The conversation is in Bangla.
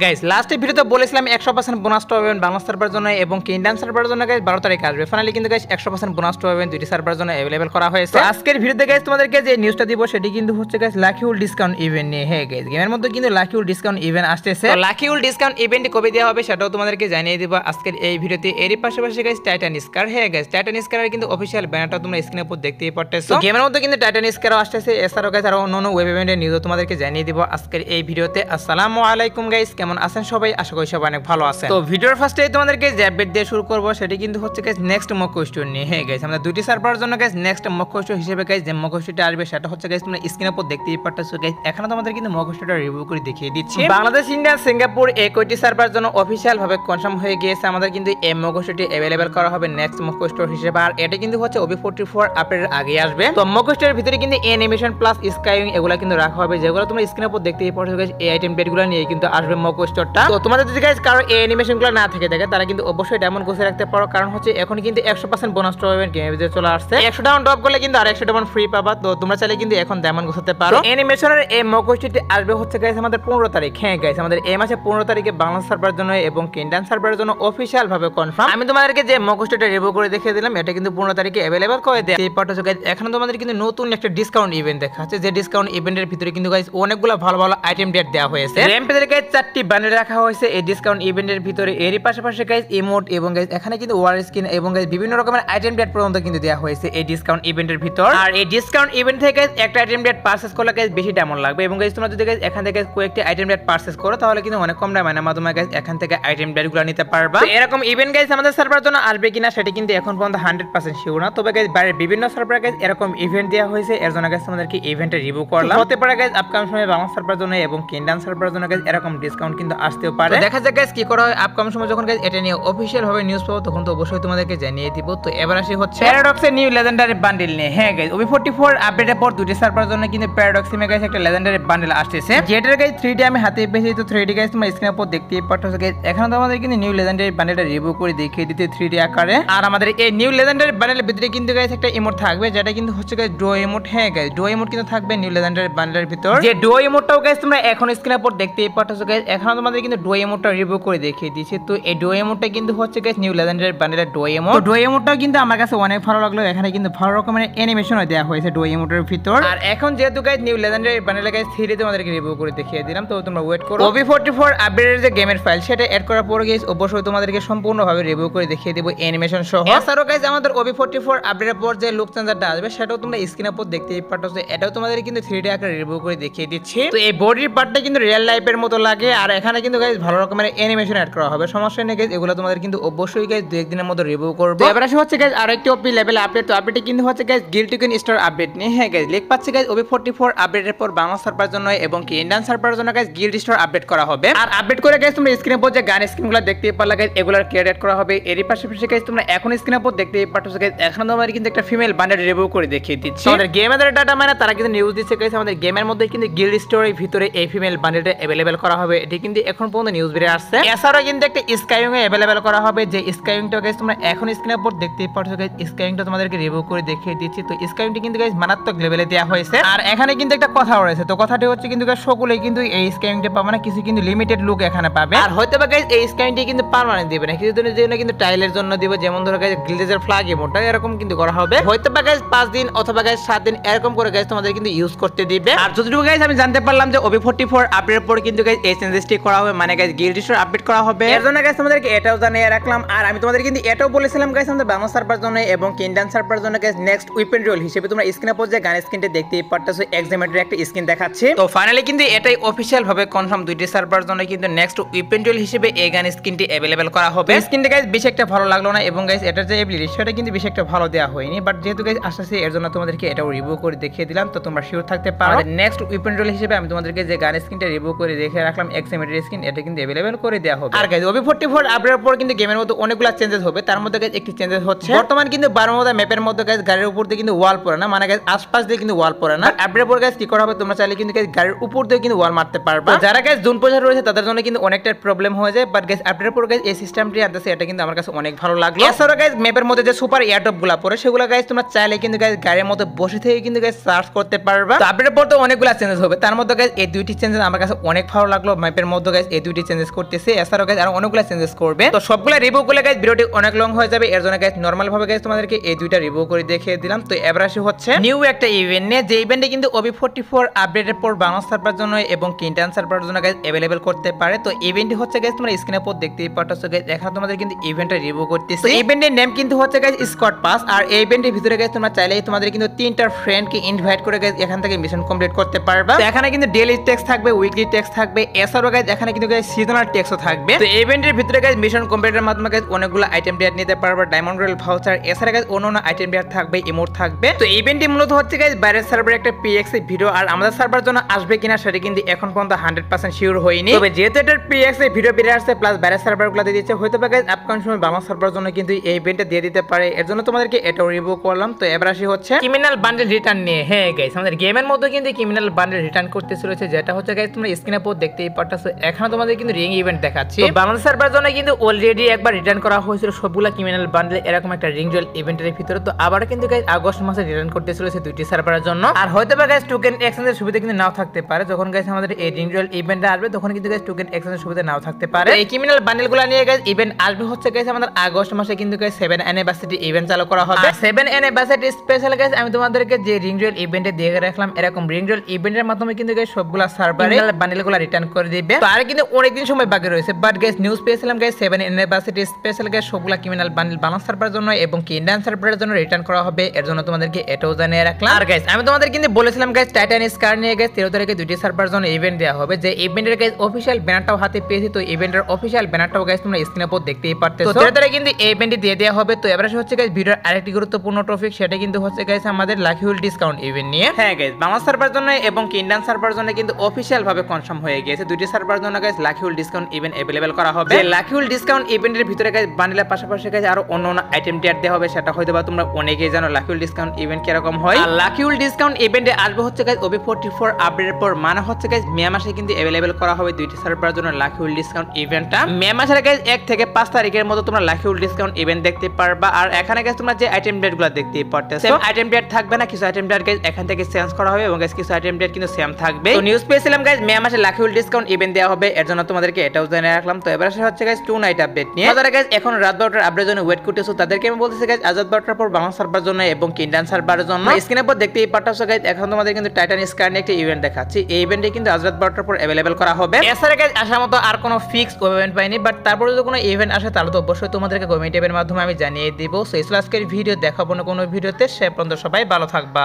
গাইস লাস্টে ভিডিওতে বলেছিলাম 100% বোনাস পাবেন বাংলা সার্ভার জন্য এবং ইন্ডিয়ান সার্ভার জন্য গাইস 12 তারিখে আসবে। ফাইনালি কিন্তু গাইস 100% বোনাস পাবেন দুটি সার্ভার জন্য अवेलेबल করা হয়েছে। আজকের ভিডিওতে গাইস তোমাদেরকে যে নিউজটা দিব সেটি কিন্তু হচ্ছে গাইস লাকি উল ডিসকাউন্ট ইভেন্ট নিয়ে। হ্যাঁ গাইস, গেমের মধ্যে কিন্তু লাকি উল ডিসকাউন্ট ইভেন্ট আসতেছে। তো লাকি উল ডিসকাউন্ট ইভেন্ট কবে দেওয়া হবে সেটাও তোমাদেরকে জানিয়ে দিব আজকের এই ভিডিওতে। এরই পাশাপাশি গাইস টাইটান স্কার, হ্যাঁ গাইস টাইটান স্কারের কিন্তু অফিশিয়াল ব্যানারটা তোমরা স্ক্রিনের উপর দেখতেই পারতেছো। গেমের মধ্যে কিন্তু টাইটান স্কারও আসতেছে। এছাড়াও গাইস আরো অন্যান্য ওয়েব ইভেন্টের নিউজও তোমাদেরকে জানিয়ে দিব আজকের এই ভিডিওতে। আসসালামু আলাইকুম গাইস, কেমন আছেন সবাই? আশা করি সবাই অনেক ভালো আছেন। তো ভিডিওর ফার্স্টেই তোমাদেরকে যে আপডেট দিয়ে শুরু করব সেটি কিন্তু হচ্ছে গাইস নেক্সট মক কোয়েশ্চন নিয়ে। হ্যাঁ গাইস, আমরা দুটি সার্ভারের জন্য গাইস নেক্সট মক কোয়েশ্চন হিসেবে গাইস যে মক কোয়েশ্চনটা আসবে সেটা হচ্ছে গাইস তোমরা স্ক্রিনের উপর দেখতেই পারতেছো। গাইস এখানে তোমাদের কিন্তু মক কোয়েশ্চনটা রিভিউ করে দেখিয়ে দিচ্ছি। বাংলাদেশ, ইন্ডিয়া, সিঙ্গাপুর এই কয়টি সার্ভার জন্য অফিশিয়াল ভাবে কনফার্ম হয়ে গিয়েছে। আমাদের কিন্তু এই মক কোয়েশ্চনটি अवेलेबल করা হবে নেক্সট মক কোয়েশ্চন হিসেবে। আর এটা কিন্তু হচ্ছে OB44 আপডেটের আগে আসবে। তো মক কোয়েশ্চনের ভিতরে কিন্তু অ্যানিমেশন প্লাস স্কাইং এগুলা কিন্তু রাখা হবে, যেগুলো তোমরা স্ক্রিনের উপর দেখতেই পারছো গাইস। এই আইটেম ডেটগুলো নিয়ে কিন্তু আসবে মক কোয়েশ্চনটা। তো তোমাদের যদি গাইস কারো এই অ্যানিমেশনগুলো না থেকে থাকে তারা কিন্তু অবশ্যই ডায়মন্ড গোছে রাখতে পারো, কারণ হচ্ছে এখন কিন্তু 100% বোনাস পাবেন গেমের ভিতরে চলে আসছে। 100 ডায়মন্ড ড্রপ করলে কিন্তু আর 100 ডায়মন্ড ফ্রি পাবা। তো তোমরা চাইলে কিন্তু এখন ডায়মন্ড গোছাতে পারো। অ্যানিমেশনের এই মক কোয়েশ্চনটি আসবে হচ্ছে গাইস আমাদের 15 তারিখ। হ্যাঁ গাইস, আমাদের এই মাসে 15 তারিখে বাংলা সার্ভারের জন্য এবং ইন্ডিয়ান সার্ভারের জন্য অফিশিয়াল ভাবে কনফার্ম। আমি তোমাদেরকে যে মক কোয়েশ্চনটা রিভিউ করে দেখিয়ে দিলাম, এটা কিন্তু 15 তারিখে अवेलेबल করে দেয়। এই পার্ট হচ্ছে গাইস এখন তোমাদের কিন্তু নতুন একটা ডিসকাউন্ট ইভেন্ট দেখাচ্ছে, যে ডিসকাউন্ট ইভেন্টের ভিতরে কিন্তু গাইস অনেকগুলো ভালো ভালো আইটেম ডেট দেওয়া হয়েছে। র্যাম্পেজের গাইস 4টি বান্ডেল রাখা হয়েছে এই ডিসকাউন্ট ইভেন্টের ভিতরে। এরই পাশাপাশি গাইস ইমোট এবং গাইস এখানে কিন্তু ওয়ার স্কিন এবং গাইস বিভিন্ন রকমের আইটেম ডেট পর্যন্ত কিন্তু দেওয়া হয়েছে এই ডিসকাউন্ট ইভেন্টের ভিতর। আর এই ডিসকাউন্ট ইভেন্ট থেকে গাইস একটা আইটেম ডেট পারচেজ করলে গাইস বেশি ডায়মন্ড লাগবে, এবং গাইস তোমরা যদি গাইস এখান থেকে কয়েকটি আইটেম ডেট পারচেজ করো তাহলে কিন্তু অনেক কম ডায়মন্ডের মাধ্যমে গাইস এখান থেকে আইটেম ডেটগুলো নিতে পারবা। এরকম ইভেন্ট গাইস আমাদের সার্ভারের জন্য আসবে কিনা সেটা কিন্তু এখন পর্যন্ত 100% শিওর না। তবে গাইস বাইরের বিভিন্ন সার্ভারে গাইস এরকম ইভেন্ট দেওয়া হয়েছে, এর জন্য গাইস তোমাদেরকে ইভেন্টের রিভিউ করলাম। হতে পারে গাইস আপকামিং সময়ে বাংলা সার্ভারের জন্য এবং ইন্ডিয়ান সার্ভারের জন্য গাইস এরকম ডিসকাউন্ট কিন্তু আসতেও পারে। দেখা যাক গাইস কি করা হয় আপকামিং সময়। যখন গাইস এটা নিয়ে অফিশিয়াল ভাবে নিউজ পাবো তখন তো অবশ্যই তোমাদেরকে জানিয়ে দিব। তো এবার আসি হচ্ছে প্যারাডক্সের নিউ লেজেন্ডারি বান্ডেল নিয়ে। হ্যাঁ গাইস, OB44 আপডেটের পর দুটি সার্ভারের জন্য কিন্তু প্যারাডক্সে গাইস একটা লেজেন্ডারি বান্ডেল আসছে, যেটার গাইস 3D আমি হাতে পেয়েছি। তো 3D গাইস তোমরা স্ক্রিনের উপর দেখতেই পাচ্ছ গাইস। এখন তোমাদের কিন্তু নিউ লেজেন্ডারি বান্ডেলটা রিভিউ করে দেখিয়ে দিতে 3D আকারে। আর আমাদের এই নিউ লেজেন্ডারি বান্ডেলের ভিতরে কিন্তু গাইস একটা ইমোট থাকবে, যেটা কিন্তু হচ্ছে গাইস ডো ইমোট। হ্যাঁ গাইস, ডো ইমোট কিন্তু থাকবে নিউ লেজেন্ডারি বান্ডেলের ভিতর। যে ডো ইমোটটাও গাইস তোমরা এখন স্ক্রিনের উপর দেখতেই পাচ্ছ গাইস। এখন তোমাদের কিন্তু ডো ইমোটটা রিভিউ করে দেখিয়ে দিয়েছি। তো এই ডো ইমোটটা কিন্তু হচ্ছে গাইস নিউ লেজেন্ডারি বান্ডেলের ডো ইমোট। তো ডো ইমোটটাও কিন্তু আমার কাছে অনেক ভালো লাগলো। এখানে কিন্তু ভালো রকমের অ্যানিমেশনও দেওয়া হয়েছে ডো ইমোটের ভিতর। আর এখন যেহেতু guys new legendary bundle guys 3D তোমাদেরকে রিভিউ করে দেখিয়ে দিলাম, তো তোমরা ওয়েট করো। OB44 আপডেটের যে গেমের ফাইল সেটা এড করার পর গাইস অবশ্যই তোমাদেরকে সম্পূর্ণভাবে রিভিউ করে দেখিয়ে দেব অ্যানিমেশন সহ। এছাড়াও গাইস আমাদের OB44 আপডেটের পর যে লুক চেঞ্জারটা আসবে সেটাও তোমরা স্ক্রিনের উপর দেখতেই পাচ্ছ। এটাও তোমাদের কিন্তু 3D আকারে রিভিউ করে দেখিয়ে দিচ্ছি। তো এই বডির পার্টটা কিন্তু রিয়েল লাইফের মতো লাগে, আর এখানে কিন্তু গাইস ভালো রকমের অ্যানিমেশন এড করা হবে। সমস্যা নেই গাইস, এগুলো তোমাদের কিন্তু অবশ্যই গাইস 2-1 দিনের মধ্যে রিভিউ করব। এবার আসে হচ্ছে গাইস আরেকটি OP লেভেল আপডেট। তো আপডেটে কিন্তু হচ্ছে guys guild token store update নিয়ে। হ্যাঁ গাইস, লিখ পাচ্ছে গাইস OB44 আপডেটের পর বাংলা সার্ভারের জন্য এবং ইন্ডিয়ান সার্ভারের জন্য গাইস গিল্ড স্টোর আপডেট করা হবে। আর আপডেট করে গাইস তোমরা স্ক্রিনের উপর যে গান স্কিনগুলো দেখতেই পারলা গাইস, এগুলোর ক্রিয়েট করা হবে। এরই পাশাপাশি গাইস তোমরা এখন স্ক্রিনের উপর দেখতেই পাচ্ছ গাইস এখন তোমাদের কিন্তু একটা ফিমেল বান্ডেল রিভিউ করে দেখিয়ে দিচ্ছি। আমাদের গেমের ডাটা মানে তারা কিন্তু নিউজ দিচ্ছে গাইস আমাদের গেমের মধ্যে কিন্তু গিল্ড স্টোরের ভিতরে এই ফিমেল বান্ডেলটা अवेलेबल করা হবে। এটি কিন্তু এখন পর্যন্ত নিউজ বেরিয়ে আসছে। এছাড়াও কিন্তু একটা স্কাইং अवेलेबल করা হবে, যে স্কাইংটা গাইস তোমরা এখন স্ক্রিনের উপর দেখতেই পাচ্ছ গাইস। স্কাইংটা তোমাদেরকে রিভিউ করে দেখিয়ে দিচ্ছি। তো স্কাইংটি কিন্তু গাইস মারাত্মক লেভেলে দেওয়া হয়েছে। আর এখানে কিন্তু একটা কথা রয়েছে, তো কথাটি হচ্ছে কিন্তু গাইস সকলেই কিন্তু এই স্কাইংটা পাবে না, কিছু কিন্তু লিমিটেড লুক এখানে পাবে। আর হয়তো বা গাইস এই স্কাইংটি কিন্তু পার্মানেন্ট দিবে না, কিছু দিনের জন্য কিন্তু টাইলের জন্য দিবে। যেমন ধরো গাইস গিল্ডের ফ্ল্যাগ ইমোটটা এরকম কিন্তু করা হবে। হয়তো বা গাইস 5 দিন অথবা গাইস 7 দিন এরকম করে গাইস তোমাদের কিন্তু ইউজ করতে দিবে। আর যতটুকু গাইস আমি জানতে পারলাম যে OB44 আপডেটের পর কিন্তু গাইস এই চেঞ্জেসটি করা হবে, মানে গাইস গিল্ড স্টোর আপডেট করা হবে। এর জন্য গাইস তোমাদেরকে এটাও জানিয়ে রাখলাম। আর আমি তোমাদের কিন্তু এটাও বলেছিলাম গাইস আমাদের বাংলা সার্ভারের জন্য এবং ইন্ডিয়ান সার্ভারের জন্য গাইস নেক্সট উইপেন রোল হিসেবে তোমরা স্ক্রিনে পর যে গান স্কিনটা দেখতেই পারতেছো এক্সামেটের একটা স্কিন দেখাচ্ছে। তো ফাইনালি কিন্তু এটাই অফিশিয়াল ভাবে কনফার্ম দুইটি সার্ভারের জন্য কিন্তু নেক্সট উইপেন রোল হিসেবে এই গান স্কিনটি अवेलेबल করা হবে। স্কিনটা গাইস বেশি একটা ভালো লাগলো না, এবং গাইস এটার যে এবিলিটি সেটা কিন্তু বেশি একটা ভালো দেওয়া হয়নি। বাট যেহেতু গাইস আসছে এর জন্য তোমাদেরকে এটাও রিভিউ করে দেখিয়ে দিলাম। তো তোমরা শিওর থাকতে পারো নেক্সট উইপেন রোল হিসেবে আমি তোমাদেরকে যে গান স্কিনটা রিভিউ করে দেখিয়ে রাখলাম এক্সামেটের স্কিন, এটা কিন্তু अवेलेबल করে দেওয়া হবে। আর গাইস OB44 আপডেটের পর কিন্তু গেমের মধ্যে অনেকগুলো চেঞ্জেস হবে। তার মধ্যে গাইস একটি চেঞ্জেস হচ্ছে বর্তমান কিন্তু বারমুদা ম্যাপের মধ্যে গাইস গাড়ির উপর দিয়ে কিন্তু ওয়াল পড়ে না, মানে গাইস আশপাশ দিয়ে কিন্তু ওয়াল পড়ে না। আপডেটের পর গাইস কি করা হবে, তোমরা চাইলে কিন্তু গাইস গাড়ির উপর দিয়ে কিন্তু ওয়াল মারতে পারবে। যারা গাইস জোন পয়সা রয়েছে তাদের জন্য কিন্তু অনেকটা প্রবলেম হয়ে যায়। বাট গাইস আপডেটের পর গাইস এই সিস্টেমটি আনতেছে, এটা কিন্তু আমার কাছে অনেক ভালো লাগলো। এছাড়াও গাইস ম্যাপের মধ্যে যে সুপার এয়ারড্রপ গুলা পড়ে সেগুলো গাইস তোমরা চাইলে কিন্তু গাইস গাড়ির মধ্যে বসে থেকে কিন্তু গাইস সার্চ করতে পারবে। তো আপডেটের পর তো অনেকগুলো চেঞ্জেস হবে, তার মধ্যে গাইস এই দুইটি চেঞ্জেস আমার কাছে অনেক ভালো লাগলো। ম্যাপের ইভেন্টের মধ্যে গাইস এই দুইটি চেঞ্জেস করতেছে, এছাড়াও গাইস আরো অনেকগুলো চেঞ্জেস করবে। তো সবগুলা রিভিউ করলে গাইস ভিডিওটি অনেক লং হয়ে যাবে, এর জন্য গাইস নরমাল ভাবে গাইস তোমাদেরকে এই দুইটা রিভিউ করে দেখিয়ে দিলাম। তো এবার আসি হচ্ছে নিউ একটা ইভেন্ট নিয়ে, যে ইভেন্টে কিন্তু OB44 আপডেটের পর বাংলাদেশ সার্ভার জন্য এবং ইন্ডিয়ান সার্ভারের জন্য গাইস अवेलेबल করতে পারে। তো ইভেন্টটি হচ্ছে গাইস তোমরা স্ক্রিনের উপর দেখতেই পাচ্ছ গাইস, এখানে তোমাদের কিন্তু ইভেন্টটা রিভিউ করতেছি। তো ইভেন্টের নেম কিন্তু হচ্ছে গাইস স্কট পাস, আর এই ইভেন্টের ভিতরে গাইস তোমরা চাইলেই তোমাদের কিন্তু তিনটা ফ্রেন্ডকে ইনভাইট করে গাইস এখান থেকে মিশন কমপ্লিট করতে পারবা। তো এখানে কিন্তু ডেইলি টেক্সট থাকবে, উইকলি টেক্সট থাকবে, এছাড়াও গাইস এখানে কিন্তু গাইস সিজনাল টেক্সটও থাকবে। তো ইভেন্টের ভিতরে গাইস মিশন কমপ্লিটের মাধ্যমে গাইস অনেকগুলো আইটেম ডেট নিতে পারবা, ডায়মন্ড রয়্যাল ভাউচার, এছাড়া গাইস অন্যান্য আইটেম ডেট থাকবে, ইমোট থাকবে। তো ইভেন্টটি মূলত হচ্ছে গাইস বাইরের সার্ভারে একটা PXE ভিডিও, আর আমাদের সার্ভার জন্য আসবে কিনা সেটা কিন্তু এখন পর্যন্ত 100% শিওর হয়নি। তবে যেহেতু এটার PXE ভিডিও বেরিয়ে আসছে প্লাস বাইরের সার্ভারগুলো দিয়ে দিচ্ছে, হয়তো বা গাইস আপকামিং সময় বাংলাদেশ সার্ভার জন্য কিন্তু এই ইভেন্টটা দিয়ে দিতে পারে, এর জন্য তোমাদেরকে এটাও রিভিউ করলাম। তো এবার আসি হচ্ছে ক্রিমিনাল বান্ডেল রিটার্ন নিয়ে। হ্যাঁ গাইস, আমাদের গেমের মধ্যে কিন্তু ক্রিমিনাল বান্ডেল রিটার্ন করতে চলেছে, যেটা হচ্ছে গাইস তোমরা স্ক্রিনের উপর দেখতেই পাচ্ছো। এখানে তোমাদের কিন্তু রিং ইভেন্ট দেখাচ্ছি। তো বাংলাদেশ সার্ভার জন্য কিন্তু অলরেডি একবার রিটার্ন করা হয়েছিল সবগুলা ক্রিমিনাল বান্ডেল এরকম একটা রিং জুয়েল ইভেন্টের ভিতরে। তো আবার কিন্তু গাইস আগস্ট মাসে রিটার্ন করতে চলেছে দুইটি সার্ভারের জন্য। আর হয়তো বা গাইস টোকেন এক্সচেঞ্জের সুবিধা কিন্তু নাও থাকতে পারে, যখন গাইস আমাদের এই রিং জুয়েল ইভেন্টটা আসবে তখন কিন্তু গাইস টোকেন এক্সচেঞ্জের সুবিধা নাও থাকতে পারে। এই ক্রিমিনাল বান্ডেলগুলো নিয়ে গাইস ইভেন্ট আসবে হচ্ছে গাইস আমাদের আগস্ট মাসে কিন্তু গাইস 7 অ্যানিভার্সারি ইভেন্ট চালু করা হবে। 7 অ্যানিভার্সারি স্পেশাল গাইস আমি তোমাদেরকে যে রিং জুয়েল ইভেন্টে দিয়ে রাখলাম, এরকম রিং জুয়েল ইভেন্টের মাধ্যমে কিন্তু গাইস সবগুলা সার্ভারে বান্ডেলগুলো রিটার্ন করে দিবে। তো আর কিন্তু অনেক দিন সময় বাকি রয়েছে, বাট গাইস নিউজ পেয়েছিলাম গাইস 7 অ্যানিভার্সারি স্পেশাল গাইস সবগুলা ক্রিমিনাল বান্ডেল বাংলাদেশ সার্ভারের জন্য এবং ইন্ডিয়ান সার্ভারের জন্য রিটার্ন করা হবে, এর জন্য তোমাদেরকে এটাও জানিয়ে রাখলাম। আর গাইস আমি তোমাদের কিন্তু বলেছিলাম গাইস টাইটান স্কার নিয়ে গাইস 13 তারিখে দুইটি সার্ভারের জন্য ইভেন্ট দেওয়া হবে, যে ইভেন্টের গাইস অফিশিয়াল ব্যানারটাও হাতে পেয়েছি। তো ইভেন্টের অফিশিয়াল ব্যানারটাও গাইস তোমরা স্ক্রিনের উপর দেখতেই পারতেছো। তো 13 তারিখে কিন্তু এই ইভেন্টটি দিয়ে দেওয়া হবে। তো এবারে হচ্ছে গাইস ভিডিওর আরেকটি গুরুত্বপূর্ণ টপিক, সেটা কিন্তু হচ্ছে গাইস আমাদের লাকি হুইল ডিসকাউন্ট ইভেন্ট নিয়ে। হ্যাঁ গাইস, বাংলাদেশ সার্ভারের জন্য এবং ইন্ডিয়ান সার্ভারের জন্য কিন্তু অফিশিয়াল ভাবে কনফার্ম হয়ে গিয়েছে, দুইটি সার্ভারের জন্য guys lucky wheel discount event available করা হবে। এই লাকি হুইল ডিসকাউন্ট ইভেন্টের ভিতরে গাইস বান্ডেলের পাশাপাশি গাইস আরো অন্যান্য আইটেম ডেট দেওয়া হবে, সেটা হয়তো বা তোমরা অনেকেই জানো লাকি হুইল ডিসকাউন্ট ইভেন্ট কি রকম হয়। আর লাকি হুইল ডিসকাউন্ট ইভেন্টে আসবে হচ্ছে গাইস OB44 আপডেটের পর, মানে হচ্ছে গাইস মে মাসে কিন্তু अवेलेबल করা হবে দুইটি সার্ভারের জন্য লাকি হুইল ডিসকাউন্ট ইভেন্টটা। মে মাসের গাইস 1 থেকে 5 তারিখের মধ্যে তোমরা লাকি হুইল ডিসকাউন্ট ইভেন্ট দেখতে পারবা। আর এখানে গাইস তোমরা যে আইটেম ডেটগুলো দেখতে পারতেছো, সেম আইটেম ডেট থাকবে না, কিছু আইটেম ডেট গাইস এখান থেকে চেঞ্জ করা হবে এবং গাইস কিছু আইটেম ডেট কিন্তু সেম থাকবে। তো নিউজ পেয়েছিলাম গাইস মে মাসে লাকি হুইল ডিসকাউন্ট ইভেন্ট দেওয়া হবে, এর জন্য তোমাদেরকে এটাও জানিয়ে রাখলাম। তো এবার হচ্ছে গাইস 2 নাইট আপডেট নিয়ে। যারা গাইস এখন রাত 12টার আপডেটের জন্য ওয়েট করতেছো তাদেরকে আমি বলতেছি গাইস আজ রাত 12টার পর বাংলাদেশ সার্ভারের জন্য এবং ইন্ডিয়ান সার্ভারের জন্য স্ক্রিনের উপর দেখতেই পারতেছো গাইস, এখন তোমাদের কিন্তু টাইটান স্কার নিয়ে একটা ইভেন্ট দেখাচ্ছি। এই ইভেন্টে কিন্তু আজ রাত 12টার পর अवेलेबल করা হবে। এছাড়া গাইস আসার মতো আর কোনো ফিক্সড ইভেন্ট পাইনি, বাট তারপরে যদি কোনো ইভেন্ট আসে তাহলে তো অবশ্যই তোমাদেরকে কমেন্ট এর মাধ্যমে আমি জানিয়ে দিব। সো এই আজকের ভিডিও দেখাবো না কোনো ভিডিওতে, সে পর্যন্ত সবাই ভালো থাকবা।